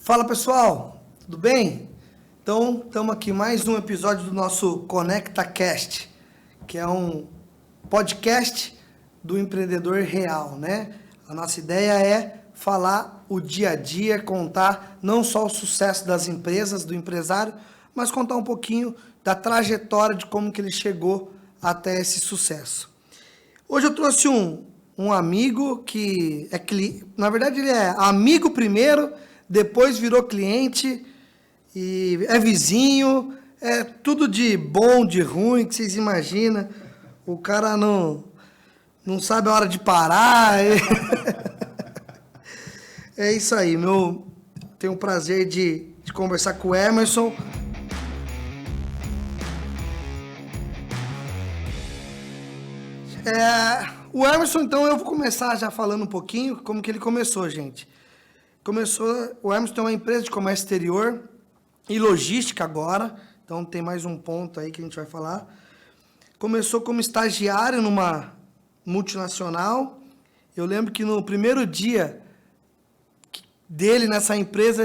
Fala pessoal, tudo bem? Então, estamos aqui mais um episódio do nosso ConectaCast, que é um podcast do empreendedor real, né? A nossa ideia é falar o dia a dia, contar não só o sucesso das empresas, do empresário, mas contar um pouquinho da trajetória de como que ele chegou até esse sucesso. Hoje eu trouxe um amigo que é cliente, na verdade ele é amigo primeiro, depois virou cliente e é vizinho, é tudo de bom, de ruim, que vocês imaginam. O cara não sabe a hora de parar. É isso aí, tenho o prazer de conversar com o Emerson. O Emerson, então, eu vou começar já falando um pouquinho como que ele começou, gente. O Emerson tem uma empresa de comércio exterior e logística agora, então tem mais um ponto aí que a gente vai falar. Começou como estagiário numa multinacional. Eu lembro que no primeiro dia dele nessa empresa,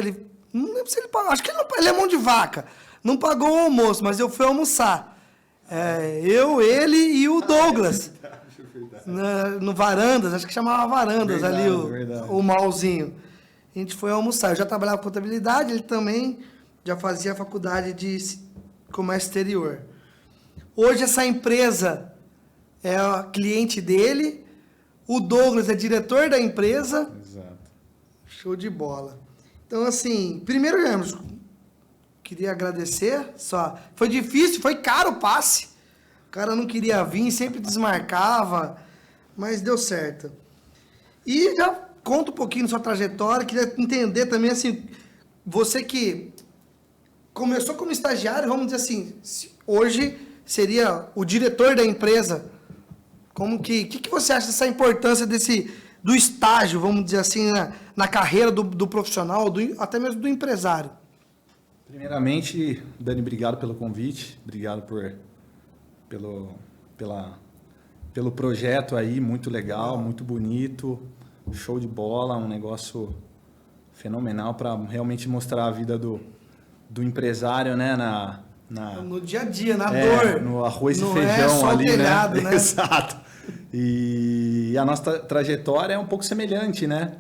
não lembro se ele pagou, acho que ele é mão de vaca, não pagou o almoço, mas eu fui almoçar. Ele e o Douglas. No Varandas, acho que chamava Varandas, verdade, ali o malzinho. A gente foi almoçar. Eu já trabalhava com contabilidade, ele também já fazia faculdade de comércio exterior. Hoje essa empresa é a cliente dele, o Douglas é diretor da empresa. Exato. Show de bola. Então, assim, primeiro, Emerson, queria agradecer. Foi difícil, foi caro o passe. O cara não queria vir, sempre desmarcava, mas deu certo. E já conta um pouquinho da sua trajetória, queria entender também, assim, você que começou como estagiário, vamos dizer assim, hoje seria o diretor da empresa. Como que você acha dessa importância do estágio, vamos dizer assim, na carreira do profissional, até mesmo do empresário? Primeiramente, Dani, obrigado pelo convite, obrigado pelo projeto aí, muito legal, muito bonito, show de bola, um negócio fenomenal para realmente mostrar a vida do empresário, né, no dia a dia, na dor. No arroz e não feijão é só ali, telhado, né? Exato. E a nossa trajetória é um pouco semelhante, né?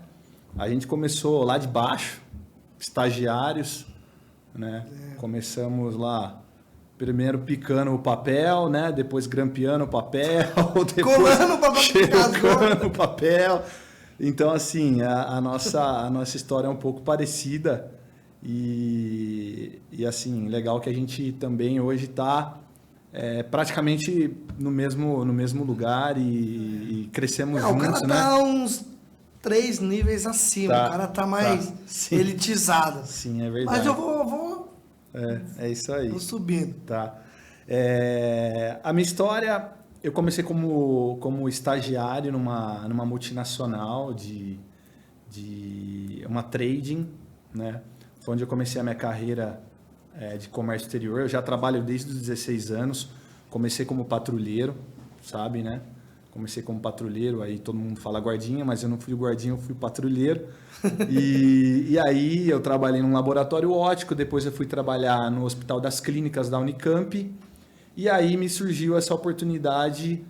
A gente começou lá de baixo, estagiários, né? Começamos lá primeiro picando o papel, né? Depois grampeando o papel, depois colando o papel. Então, assim, a nossa história é um pouco parecida e assim, legal que a gente também hoje está praticamente no mesmo lugar e crescemos juntos, né? O cara tá uns 3 níveis acima, o cara tá mais elitizado. Sim, é verdade. Mas eu vou... É isso aí. Vou subindo. Tá. A minha história, eu comecei como estagiário numa multinacional de uma trading, né? Foi onde eu comecei a minha carreira de comércio exterior. Eu já trabalho desde os 16 anos. Comecei como patrulheiro, sabe, né? Comecei como patrulheiro, aí todo mundo fala guardinha, mas eu não fui guardinha, eu fui patrulheiro. E aí eu trabalhei num laboratório óptico, depois eu fui trabalhar no Hospital das Clínicas da Unicamp, e aí me surgiu essa oportunidade.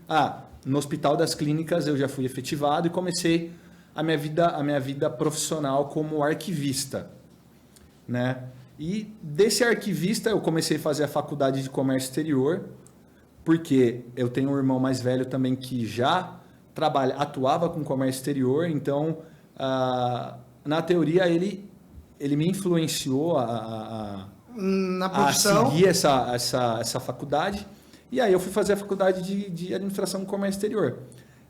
No Hospital das Clínicas eu já fui efetivado e comecei a minha vida profissional como arquivista, né? E desse arquivista eu comecei a fazer a faculdade de comércio exterior, porque eu tenho um irmão mais velho também que já atuava com comércio exterior, então, na teoria, ele me influenciou na profissão, a seguir essa faculdade, e aí eu fui fazer a faculdade de administração com comércio exterior.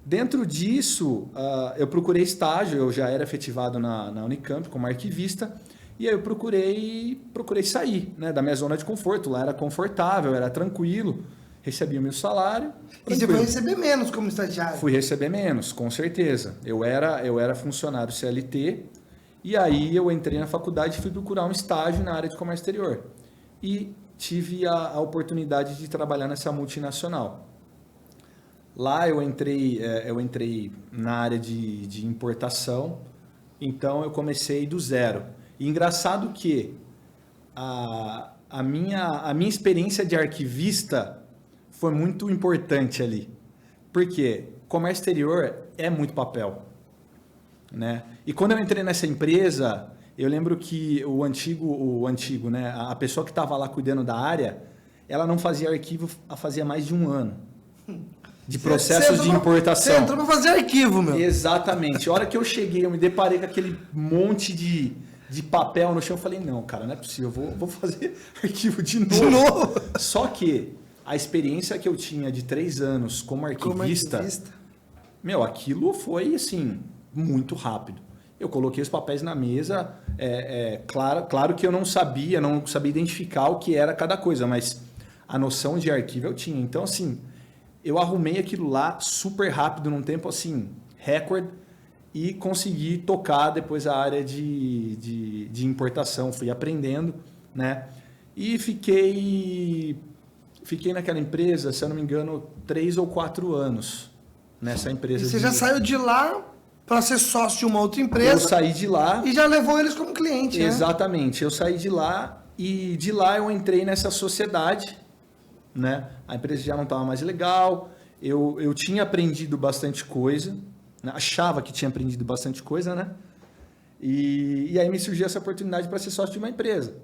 Dentro disso, eu procurei estágio, eu já era efetivado na Unicamp como arquivista, e aí eu procurei sair, né, da minha zona de conforto. Lá era confortável, era tranquilo, recebia o meu salário. E você foi receber menos como estagiário? Fui receber menos, com certeza. Eu era funcionário CLT, e aí eu entrei na faculdade e fui procurar um estágio na área de comércio exterior. E tive a oportunidade de trabalhar nessa multinacional. Lá eu entrei na área de importação, então eu comecei do zero. E engraçado que a minha experiência de arquivista foi muito importante ali. Por quê? Comércio exterior é muito papel, né? E quando eu entrei nessa empresa, eu lembro que o antigo, né? A pessoa que estava lá cuidando da área, ela não fazia arquivo fazia mais de 1 ano. De processos de importação. Você entrou para fazer arquivo, meu. Exatamente. A hora que eu cheguei, eu me deparei com aquele monte de papel no chão. Eu falei, não, cara, não é possível. Eu vou fazer arquivo de novo. De novo? Só que a experiência que eu tinha de 3 anos como arquivista, meu, aquilo foi, assim, muito rápido. Eu coloquei os papéis na mesa. Claro que eu não sabia identificar o que era cada coisa, mas a noção de arquivo eu tinha. Então, assim, eu arrumei aquilo lá super rápido, num tempo assim, recorde, e consegui tocar depois a área de importação. Fui aprendendo, né? E fiquei naquela empresa, se eu não me engano, 3 ou 4 anos nessa empresa. E você já saiu de lá para ser sócio de uma outra empresa? Eu saí de lá. E já levou eles como cliente, né? Exatamente. Eu saí de lá e de lá eu entrei nessa sociedade, né? A empresa já não estava mais legal, eu tinha aprendido bastante coisa, né? Achava que tinha aprendido bastante coisa, né? E aí me surgiu essa oportunidade para ser sócio de uma empresa.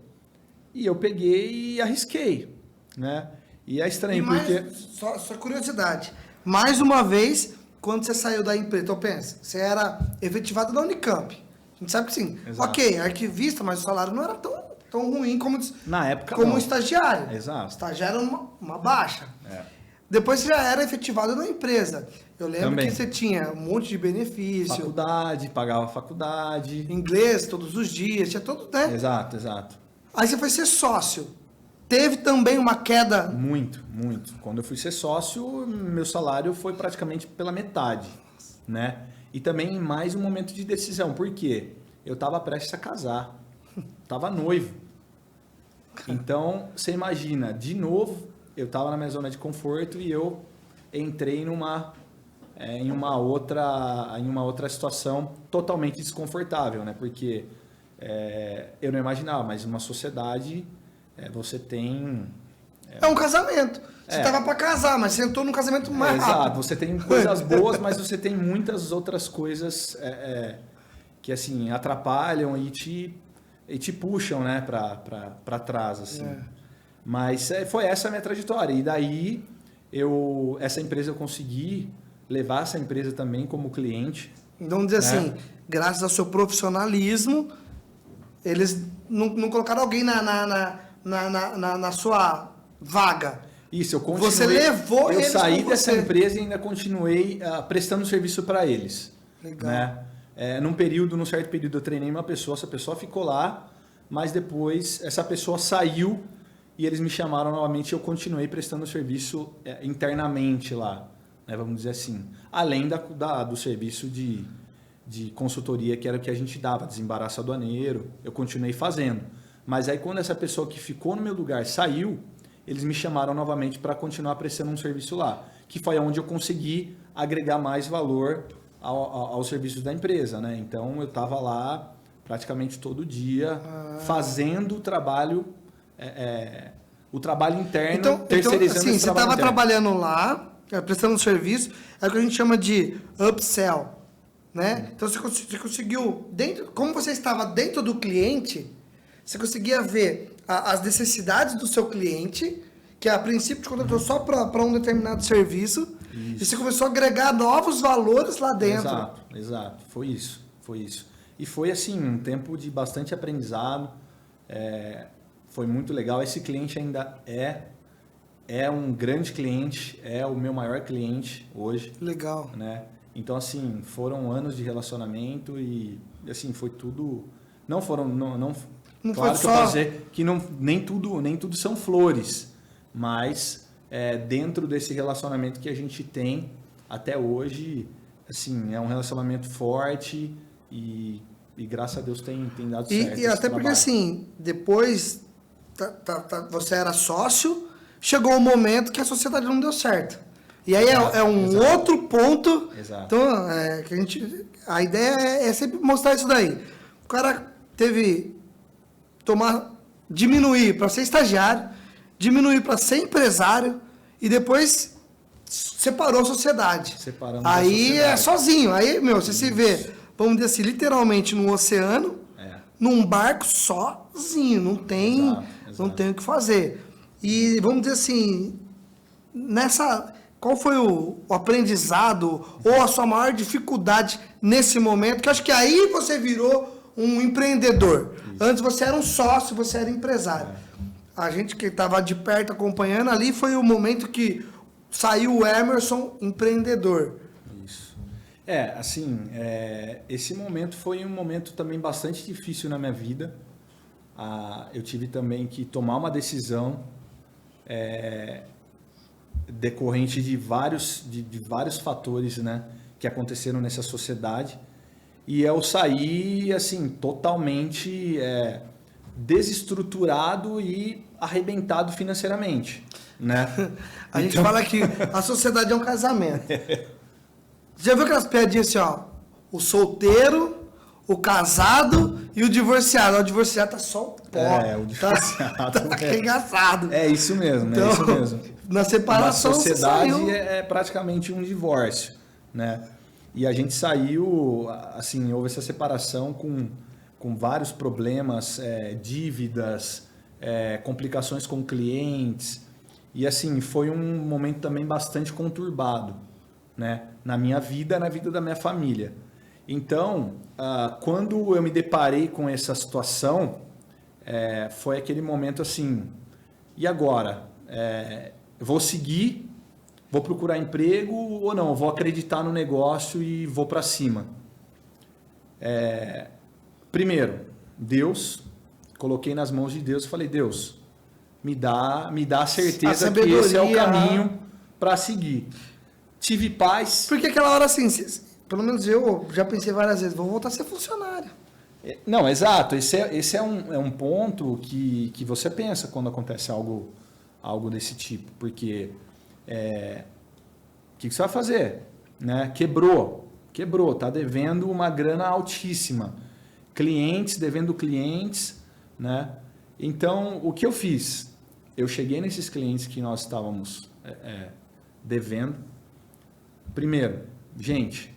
E eu peguei e arrisquei, né? E é estranho, porque... Só curiosidade, mais uma vez, quando você saiu da empresa, então pensa, você era efetivado da Unicamp, a gente sabe que sim, Exato. Ok, arquivista, mas o salário não era tão ruim como, na época, como não. estagiário. Exato. Estagiário era uma baixa. É. Depois você já era efetivado na empresa. Eu lembro Também. que você tinha um monte de benefício. Faculdade, pagava faculdade. Inglês todos os dias, tinha tudo, né? Exato. Aí você foi ser sócio. Teve também uma queda... Muito. Quando eu fui ser sócio, meu salário foi praticamente pela metade, né? E também mais um momento de decisão. Por quê? Eu estava prestes a casar. Estava noivo. Então, você imagina, de novo, eu estava na minha zona de conforto e eu entrei em uma outra situação totalmente desconfortável, né? Porque eu não imaginava, mas uma sociedade, você tem... É um casamento. Você estava para casar, mas você entrou num casamento mais rápido. Exato, você tem coisas boas, mas você tem muitas outras coisas que assim atrapalham e te puxam, né, para trás, assim. Mas foi essa a minha trajetória. E daí essa empresa eu consegui levar essa empresa também como cliente. Então, vamos dizer assim, graças ao seu profissionalismo, eles não colocaram alguém na sua vaga. Isso, eu continuei. Você levou eu eles saí com dessa você. empresa e ainda continuei prestando serviço para eles. Legal. Né? Num certo período eu treinei uma pessoa, essa pessoa ficou lá, mas depois essa pessoa saiu e eles me chamaram novamente e eu continuei prestando serviço internamente lá, né, vamos dizer assim. Além do serviço de consultoria, que era o que a gente dava, desembaraço aduaneiro, eu continuei fazendo. Mas aí quando essa pessoa que ficou no meu lugar saiu, eles me chamaram novamente para continuar prestando um serviço lá, que foi onde eu consegui agregar mais valor aos serviços da empresa, né? Então eu estava lá praticamente todo dia fazendo o trabalho interno, terceirizando assim, esse você trabalho estava interno. trabalhando lá, prestando um serviço, é o que a gente chama de upsell, né? Então você conseguiu, como você estava dentro do cliente, você conseguia ver as necessidades do seu cliente, que a princípio te contratou só para um determinado serviço, Isso. e você começou a agregar novos valores lá dentro. Exato. Foi isso. E foi assim, um tempo de bastante aprendizado, foi muito legal. Esse cliente ainda é um grande cliente, é o meu maior cliente hoje. Legal. Né? Então, assim, foram anos de relacionamento e, assim, foi tudo... Não claro foi que eu posso dizer que nem tudo são flores, mas dentro desse relacionamento que a gente tem até hoje, assim, é um relacionamento forte e graças a Deus tem dado certo. E até porque, assim, depois você era sócio, chegou um momento que a sociedade não deu certo. E aí é um outro ponto. Exato. Então, a ideia é sempre mostrar isso daí. O cara teve diminuir para ser estagiário, diminuir para ser empresário e depois separou a sociedade. Separamos aí a sociedade. É sozinho. Aí, meu, você se vê, vamos dizer assim, literalmente no oceano, num barco sozinho, não tem, Exato. não tem o que fazer. E vamos dizer assim, qual foi o aprendizado ou a sua maior dificuldade nesse momento? Que eu acho que aí você virou um empreendedor. Isso. Antes você era um sócio, você era empresário. A gente que estava de perto acompanhando ali foi o momento que saiu o Emerson empreendedor. Isso. Assim, esse momento foi um momento também bastante difícil na minha vida. Eu tive também que tomar uma decisão decorrente de vários fatores, né, que aconteceram nessa sociedade. E eu saí assim, totalmente desestruturado e arrebentado financeiramente. Né? A gente fala que a sociedade é um casamento. Já viu aquelas piadinhas assim, ó? O solteiro, o casado e o divorciado. O divorciado tá só o pó. O divorciado. Tá arregaçado. É isso mesmo, então, é isso mesmo. Na separação, na sociedade é praticamente um divórcio, né? E a gente saiu, assim, houve essa separação com vários problemas, dívidas, complicações com clientes. E assim, foi um momento também bastante conturbado, né? Na minha vida, na vida da minha família. Então, quando eu me deparei com essa situação, foi aquele momento assim, e agora? Vou seguir, vou procurar emprego ou não? Vou acreditar no negócio e vou para cima. Primeiro, Deus, coloquei nas mãos de Deus e falei, Deus, me dá a certeza que esse é o caminho para seguir. Tive paz. Porque aquela hora assim, pelo menos eu já pensei várias vezes, vou voltar a ser funcionário. Não, exato. Esse é um ponto que você pensa quando acontece algo desse tipo. Porque o que você vai fazer? Né? Quebrou, está devendo uma grana altíssima. Clientes, devendo clientes, né? Então, o que eu fiz? Eu cheguei nesses clientes que nós estávamos devendo. Primeiro, gente,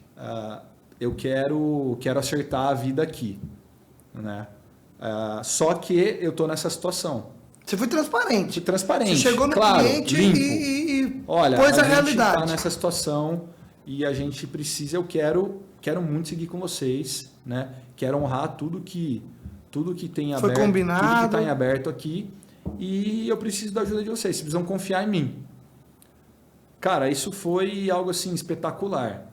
eu quero acertar a vida aqui, né? Só que eu estou nessa situação. Você foi transparente. Fui transparente. Você chegou no cliente e olha, pôs a realidade. A gente está nessa situação e a gente precisa, eu quero muito seguir com vocês, né? Quero honrar tudo que tem aberto, foi combinado, tudo que está em aberto aqui e eu preciso da ajuda de vocês. Vocês precisam confiar em mim. Cara, isso foi algo assim espetacular.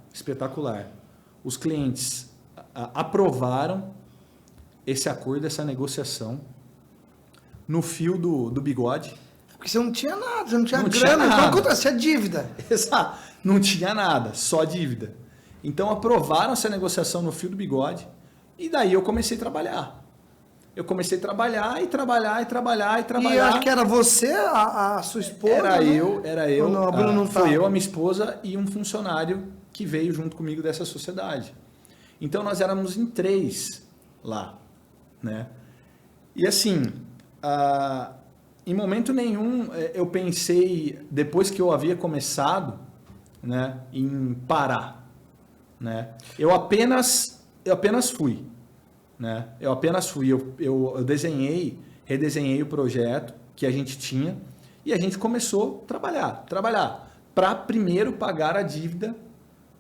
Os clientes aprovaram esse acordo, essa negociação no fio do bigode. Porque você não tinha nada, você não tinha grana, não acontecia dívida. Exato, não tinha nada, só dívida. Então aprovaram essa negociação no fio do bigode e daí eu comecei a trabalhar. Eu comecei a trabalhar. E acho que era você, a sua esposa? Era eu. Não, a Bruna não foi eu, a minha esposa e um funcionário que veio junto comigo dessa sociedade. Então nós éramos em 3 lá, né? E assim, em momento nenhum eu pensei, depois que eu havia começado, né, em parar, né? Eu apenas fui. Né? Eu redesenhei o projeto que a gente tinha e a gente começou a trabalhar para primeiro pagar a dívida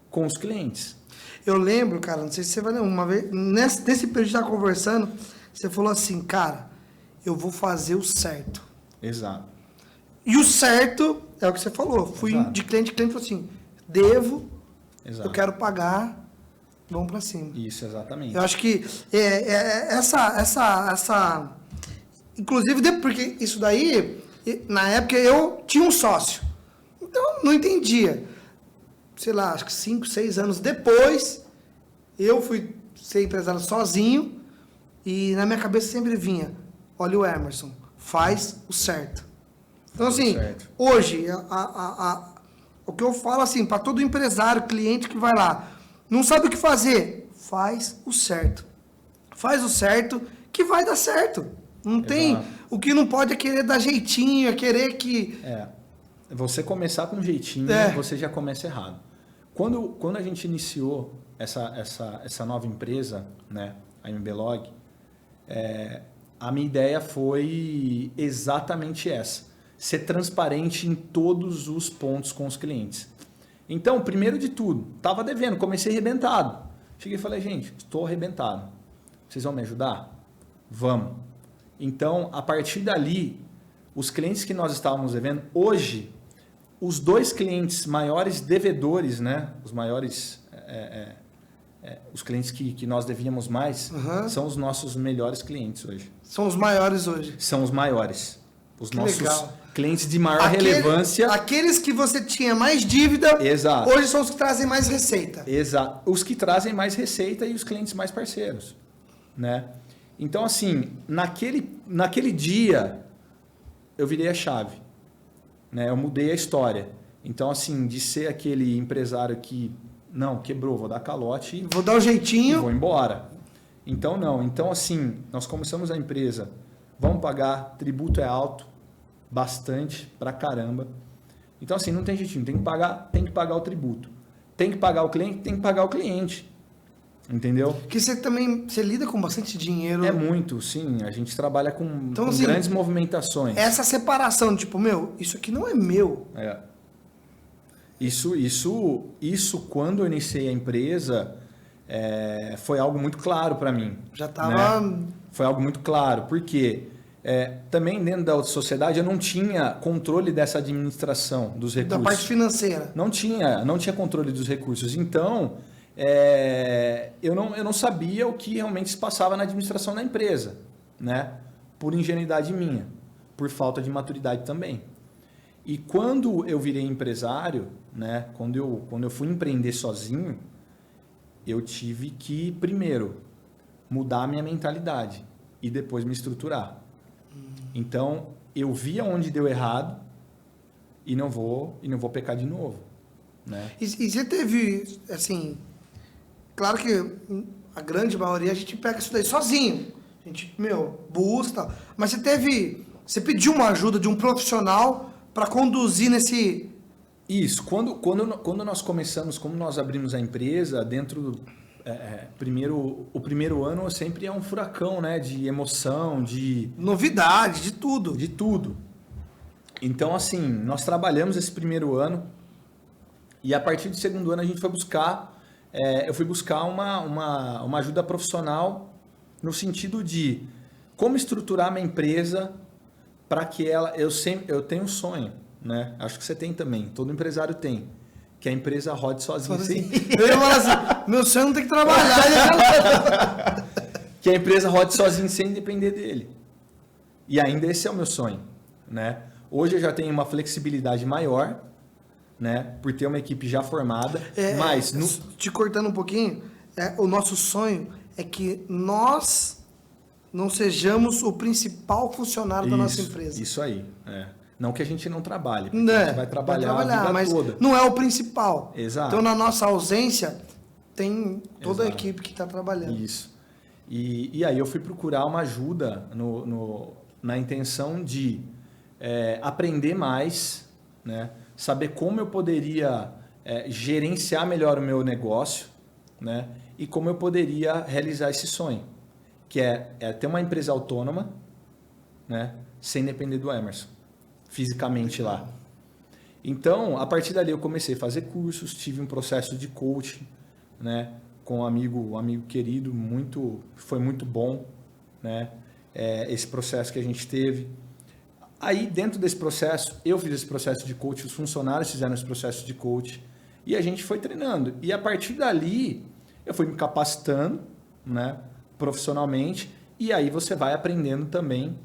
com os clientes. Eu lembro, cara, não sei se você vai lembrar, uma vez, nesse período que a gente estava conversando, você falou assim, cara, eu vou fazer o certo. Exato. E o certo é o que você falou, fui Exato. de cliente falou assim, devo, Exato. eu quero pagar, vamos para cima. Isso, exatamente. Eu acho que essa inclusive, porque isso daí, na época eu tinha um sócio, então não entendia. Sei lá, acho que 5, 6 anos depois, eu fui ser empresário sozinho e na minha cabeça sempre vinha, olha o Emerson, faz o certo. Então assim, hoje, o que eu falo assim, para todo empresário, cliente que vai lá, não sabe o que fazer, faz o certo. Faz o certo que vai dar certo. Não tem. Exato. O que não pode é querer dar jeitinho, é querer que. Você começar com um jeitinho, você já começa errado. Quando a gente iniciou essa nova empresa, né, a MBLog, a minha ideia foi exatamente essa. Ser transparente em todos os pontos com os clientes. Então, primeiro de tudo, estava devendo, comecei arrebentado. Cheguei e falei, gente, estou arrebentado. Vocês vão me ajudar? Vamos. Então, a partir dali, os clientes que nós estávamos devendo, hoje, os 2 clientes maiores devedores, né? Os maiores, os clientes que nós devíamos mais, são os nossos melhores clientes hoje. São os maiores hoje. São os maiores. Os Que nossos legal. clientes de maior relevância. Aqueles que você tinha mais dívida, Exato. hoje são os que trazem mais receita. Exato. Os que trazem mais receita e os clientes mais parceiros, né? Então, assim, naquele dia, eu virei a chave, né? Eu mudei a história. Então, assim, de ser aquele empresário que, não, quebrou, vou dar calote Vou dar um e jeitinho. vou embora. Então, não. Então, assim, nós começamos a empresa, vamos pagar, tributo é alto, bastante, pra caramba. Então, assim, não tem jeitinho, tem que pagar o tributo. Tem que pagar o cliente, tem que pagar o cliente. Entendeu? Porque você lida com bastante dinheiro. É muito, sim. A gente trabalha com assim, grandes movimentações. Essa separação, tipo, isso aqui não é meu. Isso quando eu iniciei a empresa, foi algo muito claro para mim. Já estava... Né? Foi algo muito claro, porque também dentro da sociedade eu não tinha controle dessa administração dos recursos. Da parte financeira. Não tinha controle dos recursos. Então, eu não sabia o que realmente se passava na administração da empresa, né? Por ingenuidade minha, por falta de maturidade também. E quando eu virei empresário, né? Quando eu fui empreender sozinho, eu tive que, primeiro, mudar a minha mentalidade e depois me estruturar. Então, eu vi aonde deu errado e não vou pecar de novo, né? E você teve, assim... Claro que a grande maioria a gente pega isso daí sozinho. A gente, busca e tal. Mas você pediu uma ajuda de um profissional para conduzir nesse... Isso. Quando nós começamos, como nós abrimos a empresa, o primeiro ano sempre é um furacão, né? De emoção, de... Novidade, de tudo. De tudo. Então, assim, nós trabalhamos esse primeiro ano e a partir do segundo ano a gente foi buscar... eu fui buscar uma ajuda profissional no sentido de como estruturar minha empresa para que eu tenho um sonho, né? Acho que você tem também, todo empresário tem, que a empresa rode sozinha. Eu ia falar assim, meu sonho não tem que trabalhar. Que a empresa rode sozinha sem depender dele. E ainda esse é o meu sonho, né? Hoje eu já tenho uma flexibilidade maior, né, por ter uma equipe já formada, mas... Te cortando um pouquinho, o nosso sonho é que nós não sejamos o principal funcionário da nossa empresa. Isso aí. Não que a gente não trabalhe, porque a gente vai trabalhar a vida mas toda. Não é o principal. Exato. Então, na nossa ausência, tem toda a equipe que está trabalhando. Isso. E aí eu fui procurar uma ajuda na intenção de aprender mais, né? Saber como eu poderia gerenciar melhor o meu negócio, né? E como eu poderia realizar esse sonho, que é ter uma empresa autônoma, né? Sem depender do Emerson, fisicamente lá. Então, a partir dali eu comecei a fazer cursos, tive um processo de coaching, né? Com um amigo querido, foi muito bom, né? Esse processo que a gente teve. Aí, dentro desse processo, eu fiz esse processo de coach, os funcionários fizeram esse processo de coach, e a gente foi treinando. E a partir dali, eu fui me capacitando, né, profissionalmente, e aí você vai aprendendo também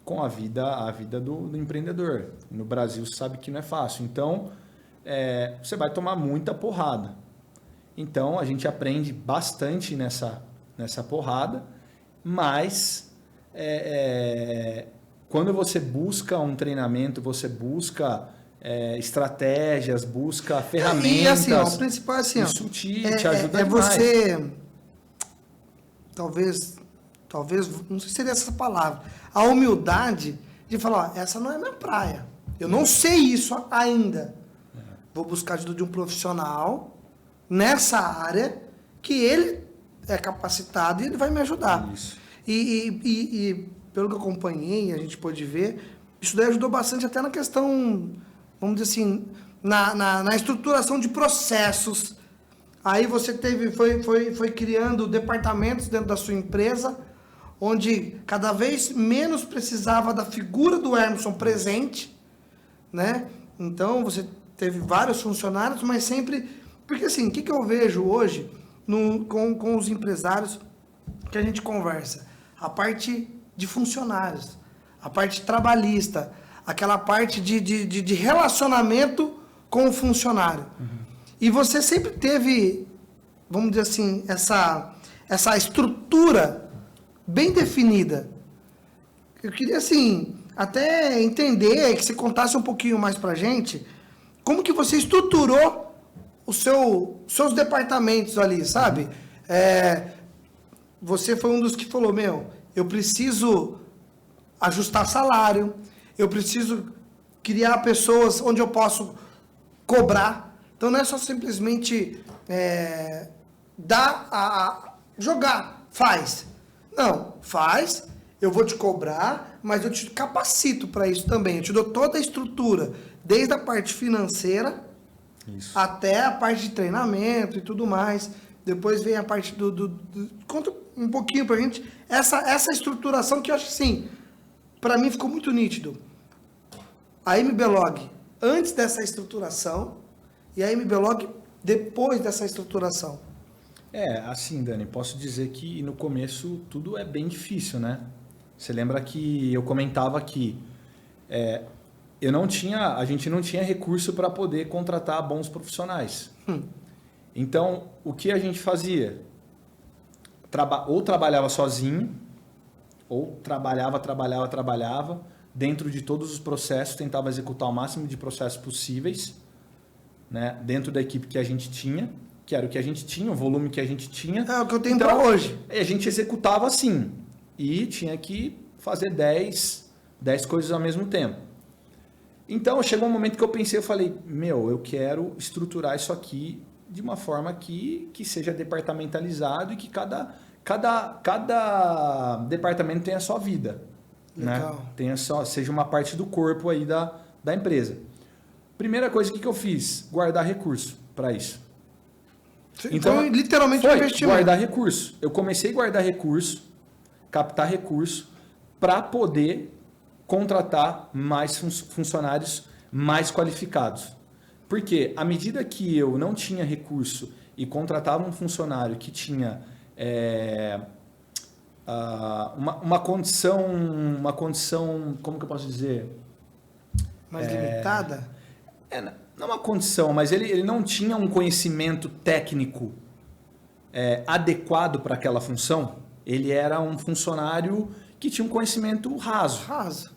com a vida do empreendedor. No Brasil, você sabe que não é fácil. Então, você vai tomar muita porrada. Então, a gente aprende bastante nessa porrada, mas... quando você busca um treinamento, você busca estratégias, busca ferramentas. E assim, o principal é assim, isso te ajuda demais. Você, talvez, talvez, não sei se seria essa palavra, a humildade de falar, ó, essa não é minha praia. Eu não sei isso ainda. Vou buscar ajuda de um profissional nessa área que ele é capacitado e ele vai me ajudar. Isso. E pelo que eu acompanhei, a gente pôde ver, isso daí ajudou bastante até na questão, vamos dizer assim, na estruturação de processos. Aí você foi criando departamentos dentro da sua empresa, onde cada vez menos precisava da figura do Emerson presente, né? Então você teve vários funcionários, mas sempre... Porque assim, o que eu vejo hoje com os empresários que a gente conversa? A parte de funcionários, a parte trabalhista, aquela parte de relacionamento com o funcionário. E você sempre teve, vamos dizer assim, essa estrutura bem definida. Eu queria, assim, até entender, que você contasse um pouquinho mais pra gente, como que você estruturou seus departamentos ali, sabe? Você foi um dos que falou, eu preciso ajustar salário, eu preciso criar pessoas onde eu posso cobrar. Então não é só simplesmente jogar, faz. Não, faz, eu vou te cobrar, mas eu te capacito para isso também. Eu te dou toda a estrutura, desde a parte financeira até a parte de treinamento e tudo mais. Depois vem a parte conta um pouquinho pra gente essa estruturação que eu acho que, sim, para mim ficou muito nítido. A MBLog antes dessa estruturação e a MBLog depois dessa estruturação. Assim, Dani, posso dizer que no começo tudo é bem difícil, né? Você lembra que eu comentava que a gente não tinha recurso para poder contratar bons profissionais. Então, o que a gente fazia? Ou trabalhava sozinho, ou trabalhava, dentro de todos os processos, tentava executar o máximo de processos possíveis, né? Dentro da equipe que a gente tinha, que era o que a gente tinha, o volume que a gente tinha. É o que eu tenho para hoje. A gente executava assim, e tinha que fazer 10 coisas ao mesmo tempo. Então, chegou um momento que eu falei, eu quero estruturar isso aqui de uma forma que seja departamentalizado e que cada departamento tenha a sua vida. Legal. Né? Seja uma parte do corpo aí da empresa. Primeira coisa que eu fiz, guardar recurso para isso. Então, literalmente um investimento. Guardar recurso. Eu comecei a guardar recurso, captar recurso, para poder contratar mais funcionários mais qualificados. Porque à medida que eu não tinha recurso e contratava um funcionário que tinha uma condição, como que eu posso dizer? Mais limitada? Não uma condição, mas ele não tinha um conhecimento técnico adequado para aquela função. Ele era um funcionário que tinha um conhecimento raso.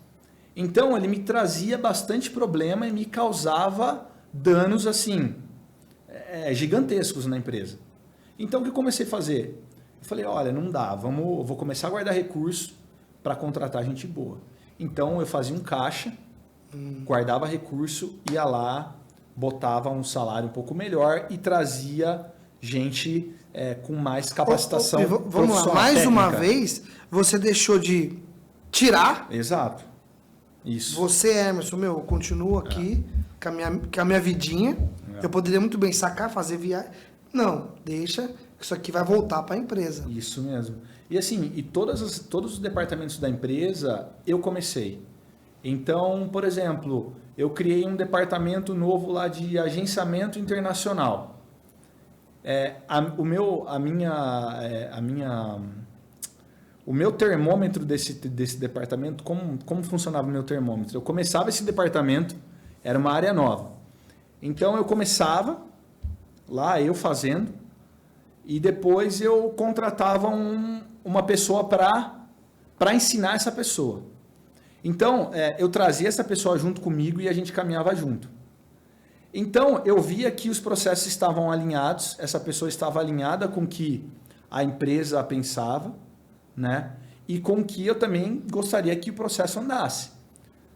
Então, ele me trazia bastante problema e me causava danos assim gigantescos na empresa. Então, o que eu comecei a fazer? Eu falei, olha, não dá, vou começar a guardar recurso para contratar gente boa. Então, eu fazia um caixa, guardava recurso, ia lá, botava um salário um pouco melhor e trazia gente com mais capacitação. Vamos lá, mais técnica. Uma vez, você deixou de tirar. Exato. Isso. Você, Emerson, eu continuo aqui com a minha vidinha. Eu poderia muito bem sacar, fazer viagem. Não, deixa, isso aqui vai voltar para a empresa. Isso mesmo. E assim, todos os departamentos da empresa, eu comecei. Então, por exemplo, eu criei um departamento novo lá de agenciamento internacional. O meu termômetro desse departamento, como funcionava o meu termômetro? Eu começava esse departamento, era uma área nova. Então, eu começava lá, eu fazendo, e depois eu contratava uma pessoa para ensinar essa pessoa. Então, eu trazia essa pessoa junto comigo e a gente caminhava junto. Então, eu via que os processos estavam alinhados, essa pessoa estava alinhada com o que a empresa pensava, né? e com que eu também gostaria que o processo andasse.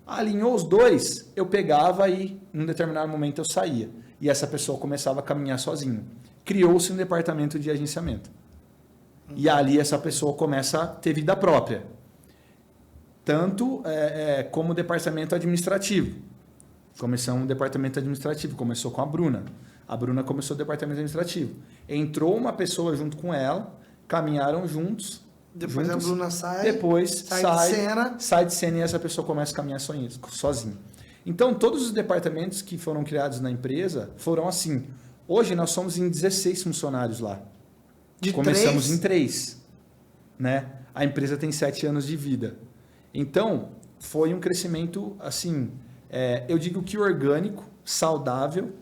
Alinhou os dois, eu pegava e em um determinado momento eu saía. E essa pessoa começava a caminhar sozinha. Criou-se um departamento de agenciamento. E ali essa pessoa começa a ter vida própria. Tanto como departamento administrativo. Começamos um departamento administrativo, começou com a Bruna. A Bruna começou o departamento administrativo. Entrou uma pessoa junto com ela, caminharam juntos. Depois juntos, a Bruna sai. Depois sai de cena e essa pessoa começa a caminhar sozinha. Então, todos os departamentos que foram criados na empresa foram assim. Hoje nós somos em 16 funcionários lá. Começamos em 3. Né? A empresa tem 7 anos de vida. Então, foi um crescimento, assim, eu digo que orgânico, saudável,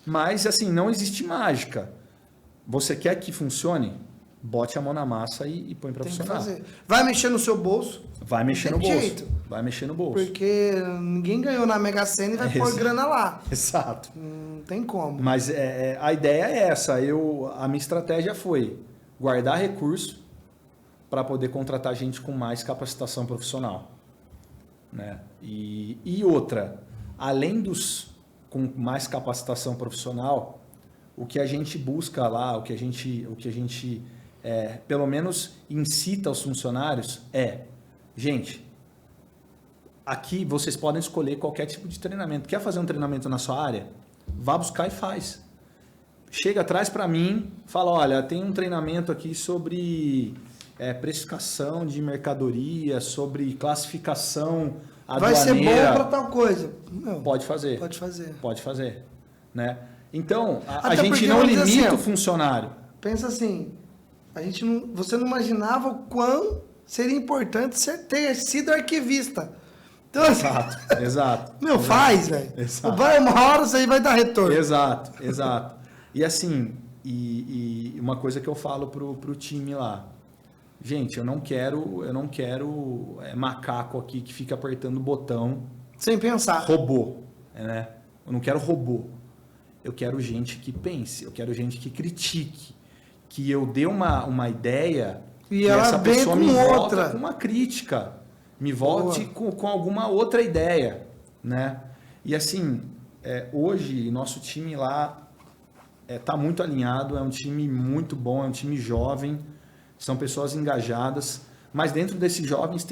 mas, assim, não existe mágica. Você quer que funcione? Bote a mão na massa e põe para funcionar. Fazer. Vai mexer no seu bolso? Vai mexer no bolso. Jeito. Vai mexer no bolso. Porque ninguém ganhou na Mega Sena e vai pôr grana lá. Exato. Não tem como. Mas a ideia é essa. A minha estratégia foi guardar recurso para poder contratar gente com mais capacitação profissional. Né? E outra, além dos com mais capacitação profissional, o que a gente busca lá, o que a gente pelo menos incita os funcionários gente, aqui vocês podem escolher qualquer tipo de treinamento. Quer fazer um treinamento na sua área? Vá buscar e faz. Chega atrás para mim, fala, olha, tem um treinamento aqui sobre precificação de mercadoria, sobre classificação aduaneira. Vai ser bom para tal coisa. Não, pode fazer. Pode fazer. Né? Então, a gente não limita o funcionário. Pensa assim, você não imaginava o quão seria importante você ter sido arquivista. Então, Exato. Faz, velho. Vai uma hora, isso aí vai dar retorno. Exato. E assim, e uma coisa que eu falo pro time lá, gente, eu não quero macaco aqui que fica apertando o botão. Sem pensar. Robô, né? Eu não quero robô. Eu quero gente que pense, eu quero gente que critique, que eu dê uma ideia e essa pessoa me volta com uma crítica, me volte com alguma outra ideia, né? E assim, hoje nosso time lá está muito alinhado, é um time muito bom, é um time jovem, são pessoas engajadas, mas dentro desses jovens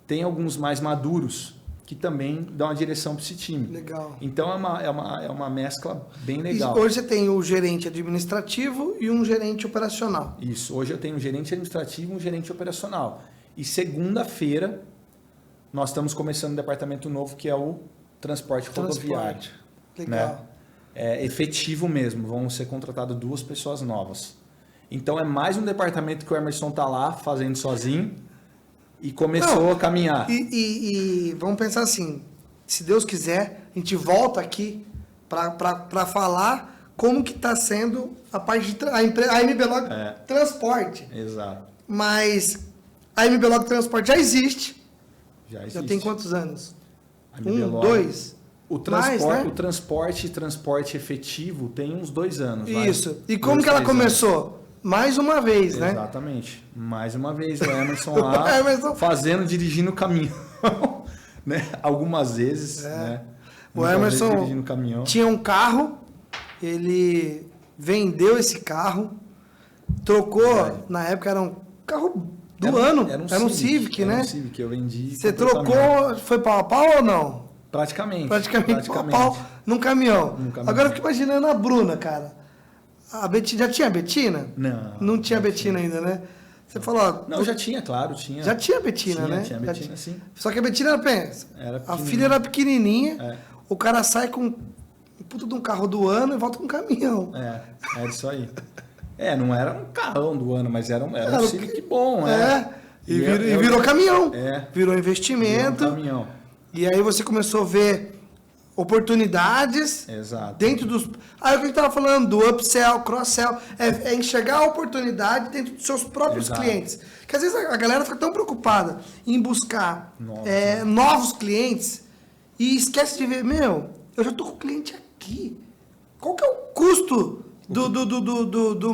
tem alguns mais maduros que também dão uma direção para esse time. Legal. Então é uma mescla bem legal. E hoje você tem o gerente administrativo e um gerente operacional. Isso, hoje eu tenho um gerente administrativo e um gerente operacional. E segunda-feira nós estamos começando um departamento novo que é o transporte rodoviário. Legal. Né? Efetivo mesmo, vão ser contratadas 2 pessoas novas. Então é mais um departamento que o Emerson está lá fazendo sozinho e começou a caminhar. E vamos pensar assim, se Deus quiser, a gente volta aqui para falar como que está sendo a parte de a MB Log Transporte. Exato. Mas a MB Log Transporte já existe. Já tem quantos anos? A MB Log, 2? O transporte efetivo tem uns 2 anos. Isso. E como que ela começou? Mais uma vez, né? Exatamente. Mais uma vez o Emerson lá dirigindo o caminhão, né? Algumas vezes, né? O Emerson tinha um carro, ele vendeu esse carro, trocou, na época era um carro do ano, era um Civic, né? Era um Civic, eu vendi. Você trocou, foi pau a pau ou não? Praticamente pau a pau num caminhão. Agora eu fico imaginando a Bruna, cara. A Betina, já tinha a Betina? Não tinha a Betina ainda, né? Você falou... Não, já tinha, claro, tinha. Já tinha a Betina, né? Tinha a Betina, sim. Só que a Betina, pensa, a filha era pequenininha, o cara sai com um puto de um carro do ano e volta com um caminhão. É isso aí. Não era um carrão do ano, mas era um Civic bom, E virou caminhão. Virou investimento. Virou caminhão. E aí você começou a ver oportunidades. Exato. Dentro dos... Aí o que a gente estava falando do upsell, cross-sell, é enxergar a oportunidade dentro dos seus próprios clientes. Porque às vezes a galera fica tão preocupada em buscar novos clientes e esquece de ver, eu já estou com o cliente aqui. Qual que é o custo do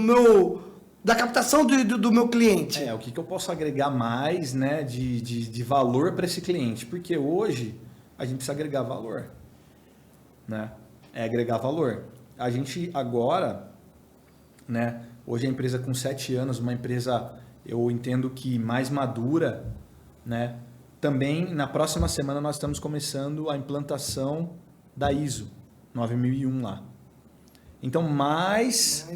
da captação do meu cliente. O que eu posso agregar mais, né, de valor para esse cliente? Porque hoje a gente precisa agregar valor, né? É agregar valor. A gente agora, né, hoje a empresa com 7 anos, uma empresa, eu entendo que mais madura, né? Também na próxima semana nós estamos começando a implantação da ISO 9001 lá. Então, mais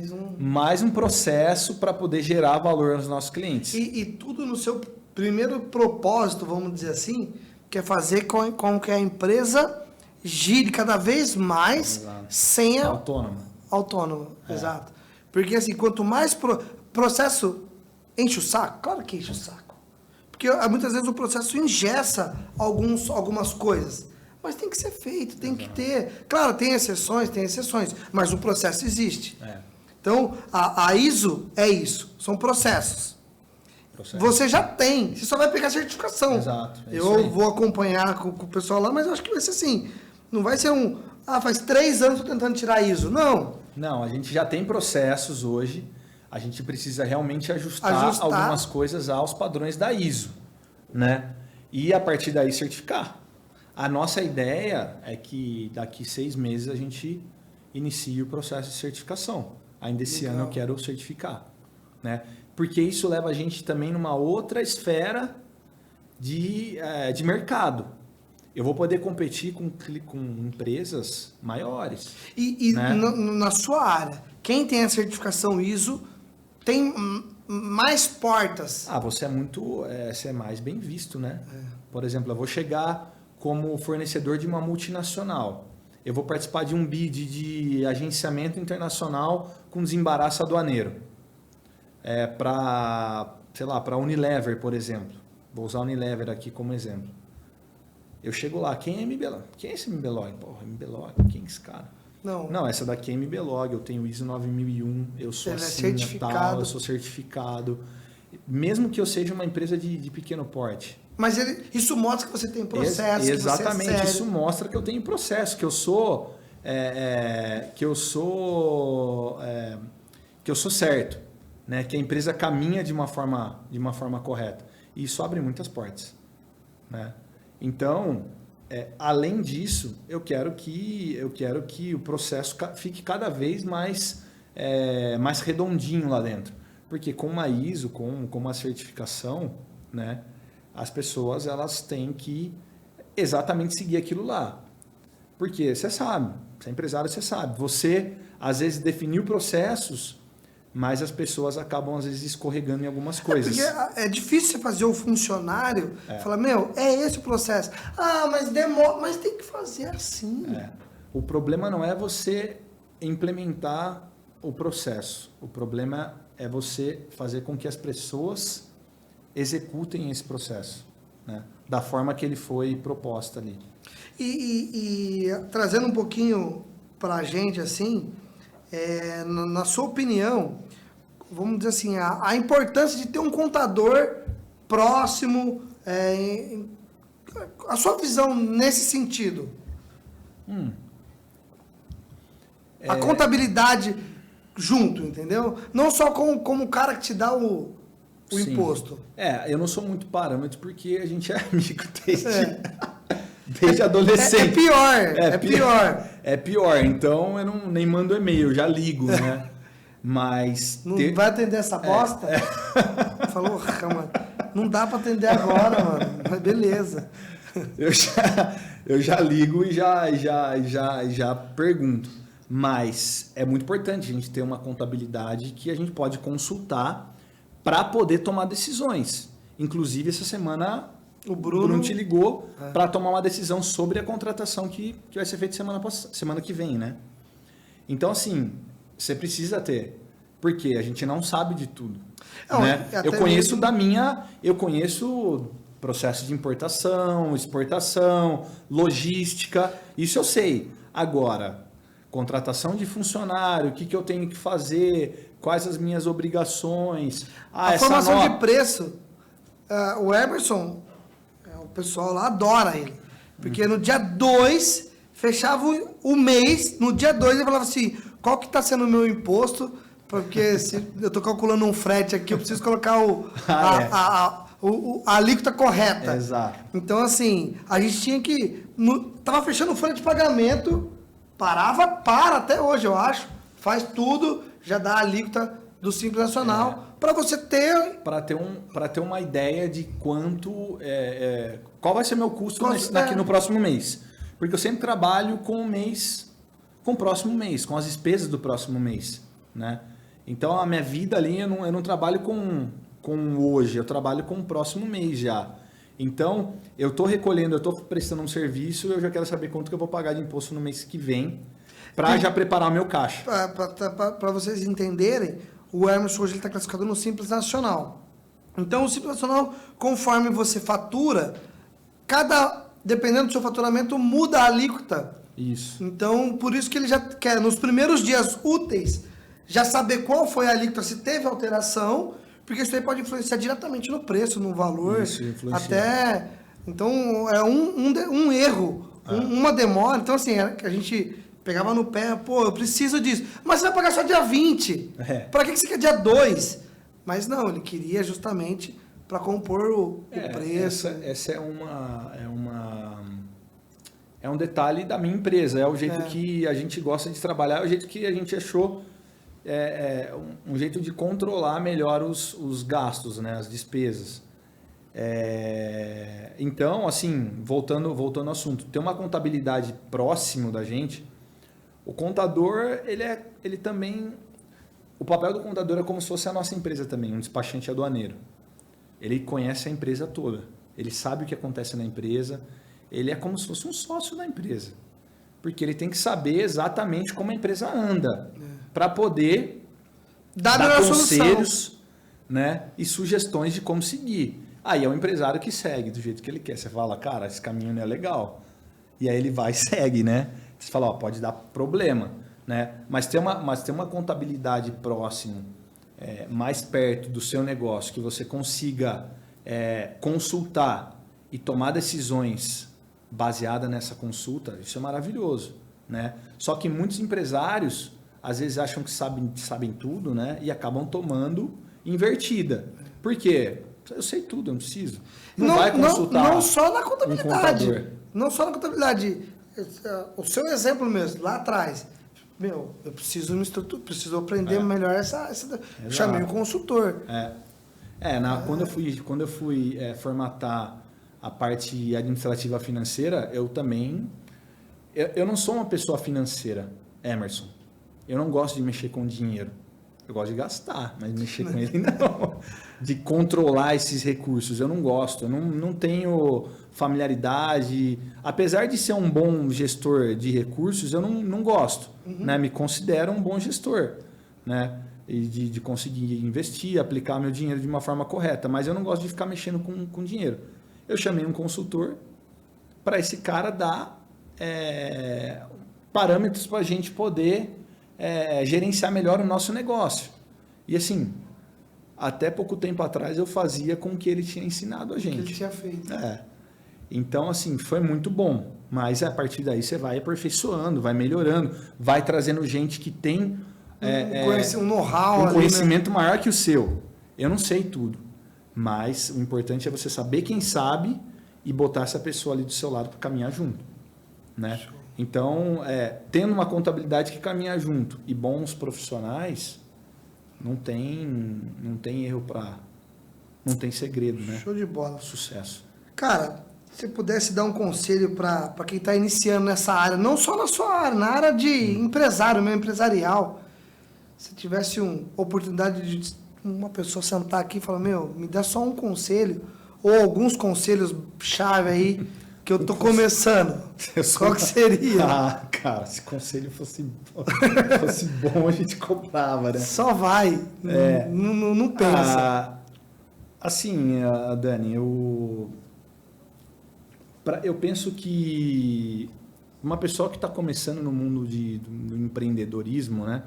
um processo para poder gerar valor aos nossos clientes. E tudo no seu primeiro propósito, vamos dizer assim, que é fazer com que a empresa gire cada vez mais sem a... Autônomo, exato. Porque assim, quanto mais processo enche o saco, claro que enche o saco. Porque muitas vezes o processo engessa algumas coisas. Mas tem que ser feito, tem que ter... Claro, tem exceções, mas o processo existe. Então, a ISO é isso, são processos. Você já tem, você só vai pegar a certificação. Exato. Eu vou acompanhar com o pessoal lá, mas eu acho que vai ser assim. Não vai ser faz 3 anos que eu tô tentando tirar ISO. Não, a gente já tem processos hoje, a gente precisa realmente ajustar algumas coisas aos padrões da ISO, né? E a partir daí certificar. A nossa ideia é que daqui 6 meses a gente inicie o processo de certificação. Ainda esse ano eu quero certificar, né? Porque isso leva a gente também numa outra esfera de mercado. Eu vou poder competir com empresas maiores. E né? na sua área, quem tem a certificação ISO tem mais portas. Você é mais bem visto, né? Por exemplo, eu vou chegar como fornecedor de uma multinacional. Eu vou participar de um bid de agenciamento internacional com desembaraço aduaneiro. Para a Unilever, por exemplo. Vou usar a Unilever aqui como exemplo. Eu chego lá, quem é MBLog? Quem é esse MBLog? Porra, MBLog, quem é esse cara? Não, essa daqui é MBLog, eu tenho ISO 9001, eu sou certificado. Eu sou certificado. Mesmo que eu seja uma empresa de pequeno porte. Mas isso mostra que você tem processo. Exatamente, que você é isso mostra que eu tenho processo, que eu sou certo, né? Que a empresa caminha de uma forma correta. E isso abre muitas portas, né? Então, além disso, eu quero que o processo fique cada vez mais redondinho lá dentro. Porque com uma ISO, com uma certificação, né? As pessoas elas têm que exatamente seguir aquilo lá. Porque você sabe, você é empresário, você sabe. Você, às vezes, definiu processos, mas as pessoas acabam, às vezes, escorregando em algumas coisas. Porque é difícil você fazer o funcionário falar, é esse o processo. Mas demora, mas tem que fazer assim. O problema não é você implementar o processo. O problema é você fazer com que as pessoas executem esse processo, né? Da forma que ele foi proposto ali. E trazendo um pouquinho para a gente, assim, na sua opinião, vamos dizer assim, a importância de ter um contador próximo, a sua visão nesse sentido. A contabilidade junto, entendeu? Não só como o cara que te dá o imposto. Eu não sou muito parâmetro porque a gente é amigo desde adolescente. Pior. É pior, então eu nem mando e-mail, eu já ligo, né? Mas... Não vai atender essa bosta? Falou, mano, não dá para atender agora, mano. Mas beleza. Eu já ligo e já pergunto. Mas é muito importante a gente ter uma contabilidade que a gente pode consultar para poder tomar decisões. Inclusive, essa semana o Bruno te ligou para tomar uma decisão sobre a contratação que vai ser feita semana que vem, né? Então, assim, você precisa ter. Porque a gente não sabe de tudo. Né? Eu conheço processo de importação, exportação, logística, isso eu sei. Agora, contratação de funcionário, o que eu tenho que fazer, quais as minhas obrigações. A formação de preço, o Emerson, o pessoal lá adora ele. Porque no dia 2, fechava o mês, no dia 2 ele falava assim, qual que está sendo o meu imposto Porque se eu tô calculando um frete aqui, eu preciso colocar a alíquota correta. Exato. Então, assim, a gente tinha que... Tava fechando o folha de pagamento, para até hoje, eu acho. Faz tudo, já dá a alíquota do Simples Nacional, para você ter... Para ter uma ideia de quanto... qual vai ser meu custo aqui no próximo mês. Porque eu sempre trabalho com o próximo mês, com as despesas do próximo mês, né? Então, a minha vida ali, eu não trabalho com hoje, eu trabalho com o próximo mês já. Então, eu estou recolhendo, eu estou prestando um serviço, eu já quero saber quanto que eu vou pagar de imposto no mês que vem, para já preparar o meu caixa. Para vocês entenderem, o Hermes hoje está classificado no Simples Nacional. Então, o Simples Nacional, conforme você fatura, dependendo do seu faturamento, muda a alíquota. Isso. Então, por isso que ele já quer, nos primeiros dias úteis, já saber qual foi a alíquota, se teve alteração, porque isso aí pode influenciar diretamente no preço, no valor. Isso, influencia. Até... Então, é um erro, uma demora. Então, assim, a gente pegava no pé, pô, eu preciso disso. Mas você vai pagar só dia 20. Para que você quer dia 2? Mas não, ele queria justamente para compor o preço. Essa é um detalhe da minha empresa, é o jeito que a gente gosta de trabalhar, é o jeito que a gente achou um jeito de controlar melhor os gastos, né, as despesas. Então, assim, voltando ao assunto, ter uma contabilidade próximo da gente, o contador, ele também... O papel do contador é como se fosse a nossa empresa também, um despachante aduaneiro. Ele conhece a empresa toda, ele sabe o que acontece na empresa, ele é como se fosse um sócio da empresa. Porque ele tem que saber exatamente como a empresa anda, para poder dar conselhos, né, e sugestões de como seguir. Aí é o empresário que segue do jeito que ele quer. Você fala, cara, esse caminho não é legal. E aí ele vai e segue, né? Você fala, ó, pode dar problema, né? Mas ter uma contabilidade próximo, mais perto do seu negócio, que você consiga consultar e tomar decisões baseadas nessa consulta, isso é maravilhoso, né? Só que muitos empresários, às vezes, acham que sabem tudo, né? E acabam tomando invertida. Por quê? Eu sei tudo, eu não preciso. Não vai consultar. Não só na contabilidade. Não só na contabilidade. O seu exemplo mesmo, lá atrás. Eu preciso me estruturar, preciso aprender melhor essa. Chamei um consultor. Quando eu fui formatar a parte administrativa financeira, eu também... Eu não sou uma pessoa financeira, Emerson. Eu não gosto de mexer com dinheiro. Eu gosto de gastar, mas mexer com ele não. De controlar esses recursos, eu não gosto. Eu não tenho familiaridade. Apesar de ser um bom gestor de recursos, eu não gosto. Né? Me considero um bom gestor. Né? E de conseguir investir, aplicar meu dinheiro de uma forma correta. Mas eu não gosto de ficar mexendo com dinheiro. Eu chamei um consultor para esse cara dar parâmetros para a gente poder... gerenciar melhor o nosso negócio. E assim, até pouco tempo atrás eu fazia com o que ele tinha ensinado a gente. O que ele tinha feito. Então, assim, foi muito bom. Mas a partir daí você vai aperfeiçoando, vai melhorando, vai trazendo gente que tem um know-how, um conhecimento maior que o seu. Eu não sei tudo, mas o importante é você saber quem sabe e botar essa pessoa ali do seu lado para caminhar junto, né? Então, tendo uma contabilidade que caminha junto e bons profissionais, não tem erro não tem segredo, né? Show de bola. Sucesso. Cara, se pudesse dar um conselho para quem está iniciando nessa área, não só na sua área, na área de empresário, mesmo empresarial, se tivesse uma oportunidade de uma pessoa sentar aqui e falar, me dá só um conselho, ou alguns conselhos chave aí, que eu tô começando. Qual que seria? Cara, se conselho fosse bom, a gente comprava, né? Só vai. Não pensa. Assim, Dani, eu penso que uma pessoa que está começando no mundo do empreendedorismo, né?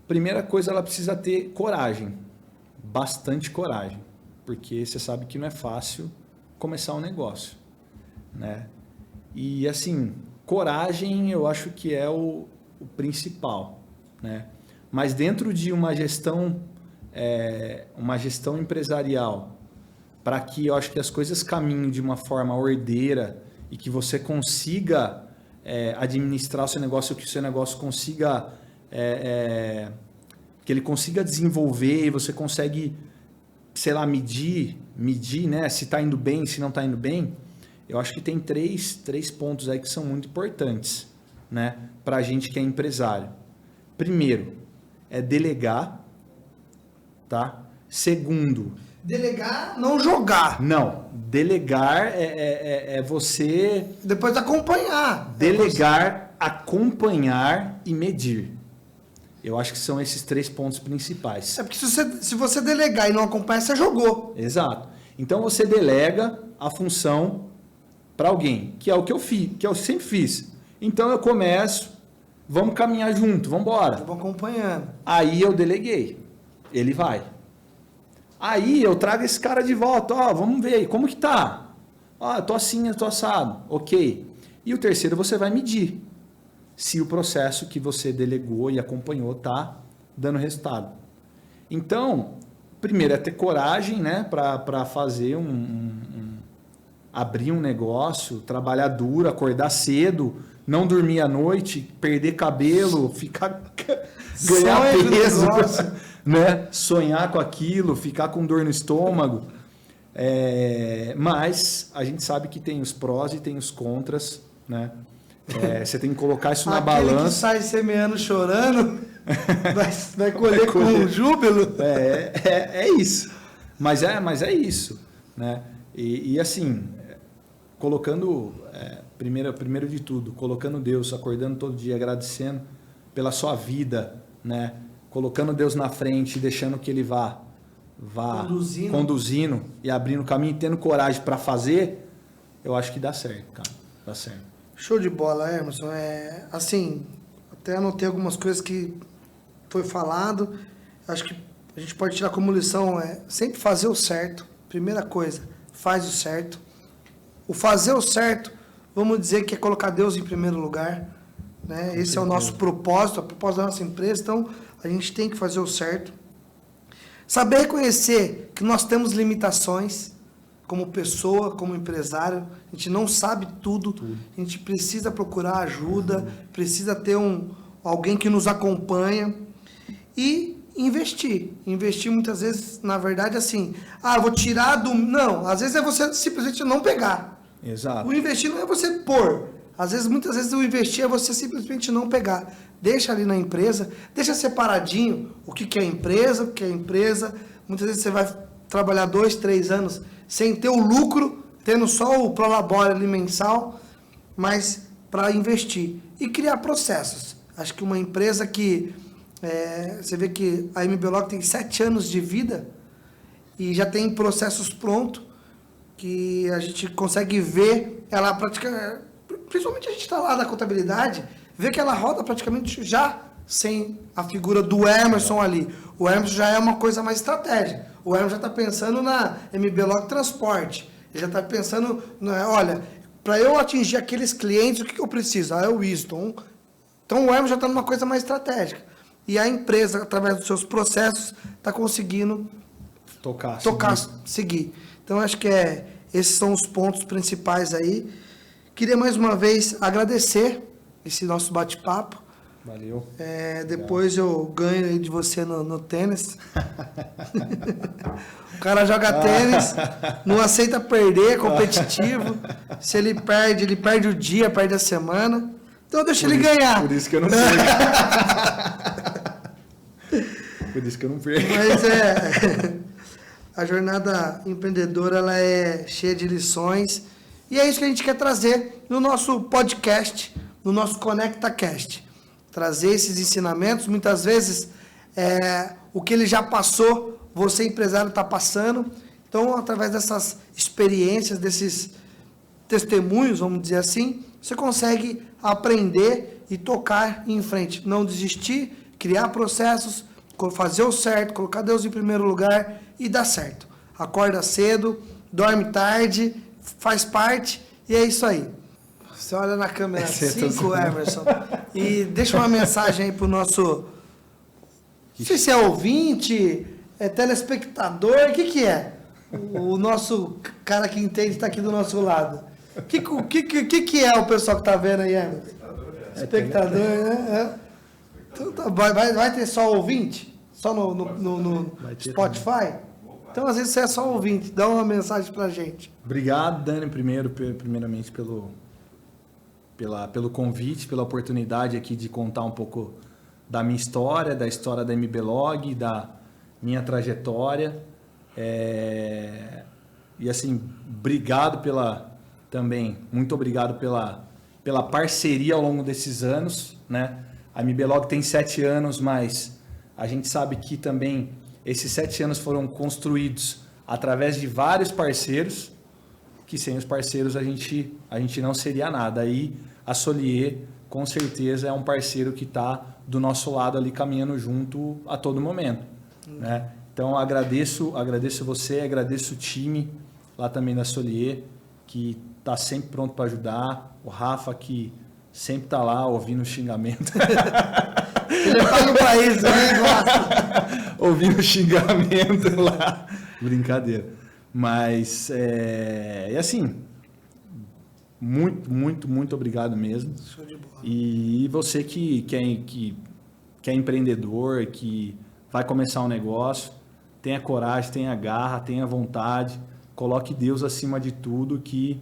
Primeira coisa, ela precisa ter coragem. Bastante coragem. Porque você sabe que não é fácil começar um negócio. Né? E assim, coragem eu acho que é o principal, né? Mas dentro de uma gestão empresarial, para que eu acho que as coisas caminhem de uma forma ordeira e que você consiga administrar o seu negócio, que o seu negócio consiga, que ele consiga desenvolver e você consegue, sei lá, medir, né, se está indo bem, se não está indo bem. Eu acho que tem três pontos aí que são muito importantes, né, para a gente que é empresário. Primeiro, é delegar, tá? Segundo, delegar, não jogar. Não, delegar é você... Depois acompanhar. Delegar, acompanhar e medir. Eu acho que são esses 3 pontos principais. É porque se você delegar e não acompanhar, você jogou. Exato. Então você delega a função para alguém, que é o que eu fiz, que eu sempre fiz. Então eu começo, vamos caminhar junto, vamos embora. Eu vou acompanhando. Aí eu deleguei, ele vai. Aí eu trago esse cara de volta, ó, vamos ver, como que tá? Ó, eu tô assim, eu tô assado, ok. E o terceiro você vai medir se o processo que você delegou e acompanhou tá dando resultado. Então, primeiro é ter coragem, né, para fazer abrir um negócio, trabalhar duro, acordar cedo, não dormir à noite, perder cabelo, ficar ganhar peso, né? Sonhar com aquilo, ficar com dor no estômago. Mas a gente sabe que tem os prós e tem os contras, né? Você tem que colocar isso na balança. Aquele que sai semeando chorando vai colher com júbilo. É isso. Mas é isso, né? E assim, colocando, primeiro de tudo, colocando Deus, acordando todo dia, agradecendo pela sua vida, né? Colocando Deus na frente, deixando que Ele vá conduzindo e abrindo o caminho, tendo coragem para fazer, eu acho que dá certo, cara. Dá certo. Show de bola, Emerson. Assim, até anotei algumas coisas que foi falado. Acho que a gente pode tirar como lição sempre fazer o certo. Primeira coisa, faz o certo. O fazer o certo, vamos dizer que é colocar Deus em primeiro lugar, né? Esse é o nosso propósito, a propósito da nossa empresa. Então, a gente tem que fazer o certo. Saber reconhecer que nós temos limitações como pessoa, como empresário. A gente não sabe tudo. A gente precisa procurar ajuda, precisa ter alguém que nos acompanha e investir. Investir muitas vezes, na verdade, assim, vou tirar do... Não, às vezes é você simplesmente não pegar. Exato. O investir não é você pôr. Muitas vezes o investir é você simplesmente não pegar. Deixa ali na empresa, deixa separadinho o que é empresa, o que é empresa. Muitas vezes você vai trabalhar 2, 3 anos sem ter o lucro, tendo só o prolabore ali mensal, mas para investir e criar processos. Acho que uma empresa que... você vê que a MBLog tem 7 anos de vida e já tem processos prontos que a gente consegue ver ela praticamente, principalmente a gente está lá da contabilidade, vê que ela roda praticamente já sem a figura do Emerson ali. O Emerson já é uma coisa mais estratégica. O Emerson já está pensando na MBLog Transporte. Ele já está pensando, olha, para eu atingir aqueles clientes, o que eu preciso? É o Wisdom. Então o Emerson já está numa coisa mais estratégica. E a empresa, através dos seus processos, está conseguindo tocar, seguir. Então, acho que esses são os pontos principais aí. Queria, mais uma vez, agradecer esse nosso bate-papo. Valeu. Depois eu ganho aí de você no tênis. O cara joga tênis, não aceita perder, é competitivo. Se ele perde o dia, perde a semana. Então deixa ele ganhar. Por isso que eu não perco. Por isso que eu não perco. Mas a jornada empreendedora ela é cheia de lições. E é isso que a gente quer trazer no nosso podcast, no nosso ConectaCast. Trazer esses ensinamentos. Muitas vezes o que ele já passou, você empresário está passando. Então, através dessas experiências, desses testemunhos, vamos dizer assim, você consegue aprender e tocar em frente. Não desistir, criar processos, fazer o certo, colocar Deus em primeiro lugar e dar certo. Acorda cedo, dorme tarde, faz parte e é isso aí. Você olha na câmera 5, Emerson, e deixa uma mensagem aí pro nosso Não sei se é ouvinte, é telespectador, o que é? O nosso cara que entende está aqui do nosso lado. O que é o pessoal que está vendo aí, Emerson? Espectador, né? Então, tá, vai ter só ouvinte? Só no Spotify? Então, às vezes, você é só ouvinte. Dá uma mensagem pra gente. Obrigado, Dani, primeiramente pelo convite, pela oportunidade aqui de contar um pouco da minha história, da história da MBLog, da minha trajetória. E assim, muito obrigado pela parceria ao longo desses anos, né? A MBLog tem 7 anos, mas a gente sabe que também esses 7 anos foram construídos através de vários parceiros, que sem os parceiros a gente não seria nada. Aí a Solier, com certeza, é um parceiro que está do nosso lado ali caminhando junto a todo momento, né? Então agradeço você, agradeço o time lá também da Solier, que está sempre pronto para ajudar, o Rafa que sempre está lá ouvindo xingamento. Ele paga para isso, né? Ouvindo xingamento lá. Brincadeira. Mas, assim, muito obrigado mesmo. Show de bola. E você que é empreendedor, que vai começar um negócio, tenha coragem, tenha garra, tenha vontade, coloque Deus acima de tudo, que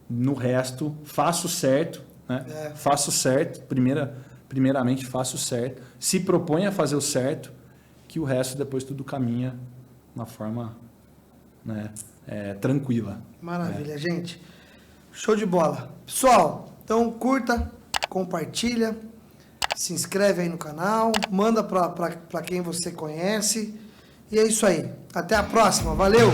no resto faça o certo, né? Faça o certo, primeiramente faça o certo, se proponha a fazer o certo, que o resto depois tudo caminha de uma forma, né, tranquila. Maravilha, gente. Show de bola. Pessoal, então curta, compartilha, se inscreve aí no canal, manda para quem você conhece. E é isso aí. Até a próxima. Valeu!